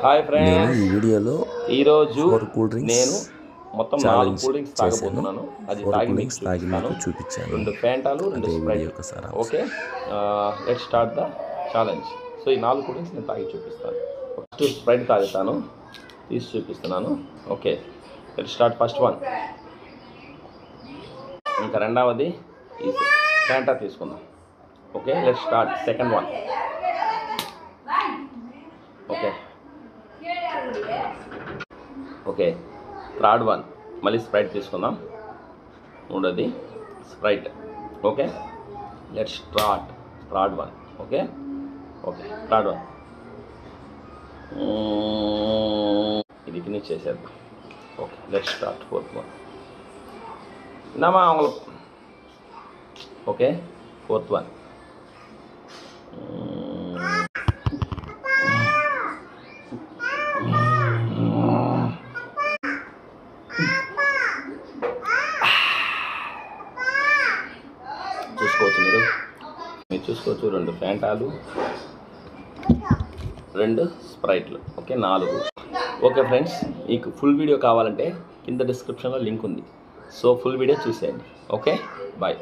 Hi నేను friends, ఈ వీడియోలో ఈరోజు 4 కూల్ డ్రింక్స్ నేను మొత్తం 4 ఛాలెంజ్ కూల్ డ్రింక్స్ చేశాను. తాగబోతున్నాను. అది 4 తాగి కూల్ మీకు డ్రింక్స్ తాగి చూపిస్తాను. మీకు చూపించాను. 2 ఫ్యాంటాలు, 2 అదే వీడియో స్ప్రైట్. యొక్క సారాంశం. Okay, let's start the challenge. So ఈ 4 కూల్ డ్రింక్స్ నేను తాగి చూపిస్తాను. ఫస్ట్ స్ప్రైట్ తాగుతాను, తీసి చూపిస్తున్నాను. Okay, let's start first one. ఇంకా రెండవది ఈ ఫ్యాంటా తీసుకుందాం. Okay, let's start second one. Okay okay, third one మళ్ళీ స్ప్రైట్ తీసుకుందాం. మూడోది Sprite. Okay, let's start third one. Okay okay, third one. ఇది ఫినిష్ చేసేద్దాం. Okay, let's start fourth one. என்னம்மா அவங்களுக்கு ఓకే, ఫోర్త్ వన్. చూసుకోవచ్చు మీరు చూసుకోవచ్చు, 2 ఫ్యాంటాలు, 2 స్ప్రైట్లు. ఓకే, 4. ఓకే ఫ్రెండ్స్, మీకు ఫుల్ వీడియో కావాలంటే కింద డిస్క్రిప్షన్లో లింక్ ఉంది. సో ఫుల్ వీడియో చూసేయండి. Okay, bye.